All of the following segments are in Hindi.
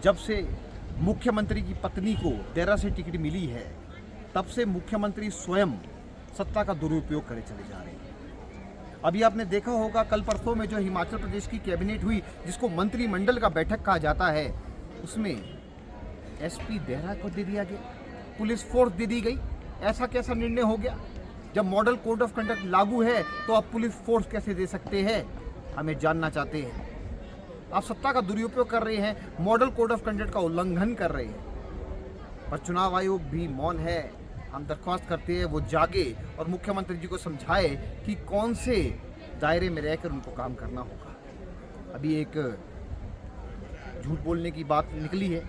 जब से मुख्यमंत्री की पत्नी को डेरा से टिकट मिली है, तब से मुख्यमंत्री स्वयं सत्ता का दुरुपयोग करे चले जा रहे हैं। अभी आपने देखा होगा कल परसों में जो हिमाचल प्रदेश की कैबिनेट हुई, जिसको मंत्रिमंडल का बैठक कहा जाता है, उसमें एसपी देहरा को दे दिया गया, पुलिस फोर्स दे दी गई। ऐसा कैसा निर्णय हो गया? जब मॉडल कोड ऑफ कंडक्ट लागू है तो आप पुलिस फोर्स कैसे दे सकते हैं? हमें जानना चाहते हैं। आप सत्ता का दुरुपयोग कर रहे हैं, मॉडल कोड ऑफ कंडक्ट का उल्लंघन कर रहे हैं। पर चुनाव आयोग भी मौन है। हम दरख्वास्त करते हैं वो जागे और मुख्यमंत्री जी को समझाए कि कौन से दायरे में रहकर उनको काम करना होगा। अभी एक झूठ बोलने की बात निकली है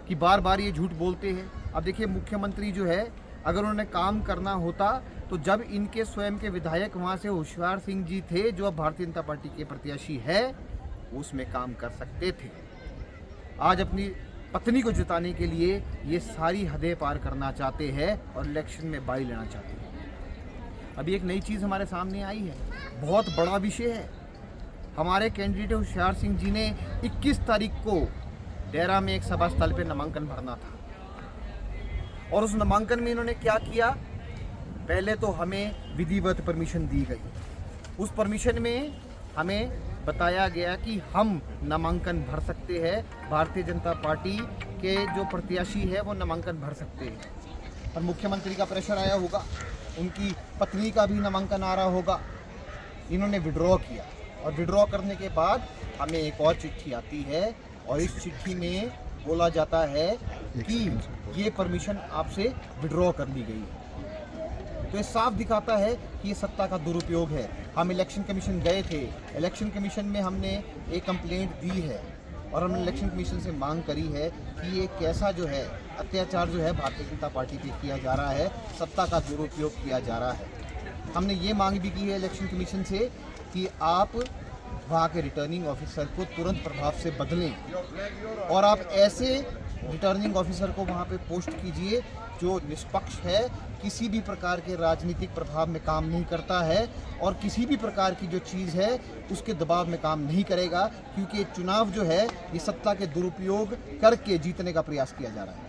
कि बार बार ये झूठ बोलते हैं। अब देखिए, मुख्यमंत्री जो है, अगर उन्होंने काम करना होता तो जब इनके स्वयं के विधायक वहाँ से होशियार सिंह जी थे, जो अब भारतीय जनता पार्टी के प्रत्याशी है, उसमें काम कर सकते थे। आज अपनी पत्नी को जिताने के लिए ये सारी हदें पार करना चाहते हैं और इलेक्शन में बाई लेना चाहते हैं। अभी एक नई चीज़ हमारे सामने आई है, बहुत बड़ा विषय है। हमारे कैंडिडेट होशियार सिंह जी ने 21 तारीख को डेरा में एक सभा स्थल पर नामांकन भरना था, और उस नामांकन में इन्होंने क्या किया? पहले तो हमें विधिवत परमिशन दी गई। उस परमिशन में हमें बताया गया कि हम नामांकन भर सकते हैं, भारतीय जनता पार्टी के जो प्रत्याशी है वो नामांकन भर सकते हैं। पर मुख्यमंत्री का प्रेशर आया होगा, उनकी पत्नी का भी नामांकन आ रहा होगा, इन्होंने विड्रॉ किया। और विड्रॉ करने के बाद हमें एक और चिट्ठी आती है, और इस चिट्ठी में बोला जाता है कि ये परमिशन आपसे विड्रॉ कर ली गई है। तो ये साफ दिखाता है कि ये सत्ता का दुरुपयोग है। हम इलेक्शन कमीशन गए थे, इलेक्शन कमीशन में हमने एक कंप्लेंट दी है, और हमने इलेक्शन कमीशन से मांग करी है कि ये कैसा जो है अत्याचार जो है भारतीय जनता पार्टी पे किया जा रहा है, सत्ता का दुरुपयोग किया जा रहा है। हमने ये मांग भी की है इलेक्शन कमीशन से कि आप वहाँ के रिटर्निंग ऑफिसर को तुरंत प्रभाव से बदलें, और आप ऐसे रिटर्निंग ऑफिसर को वहाँ पे पोस्ट कीजिए जो निष्पक्ष है, किसी भी प्रकार के राजनीतिक प्रभाव में काम नहीं करता है, और किसी भी प्रकार की जो चीज़ है उसके दबाव में काम नहीं करेगा, क्योंकि ये चुनाव जो है ये सत्ता के दुरुपयोग करके जीतने का प्रयास किया जा रहा है।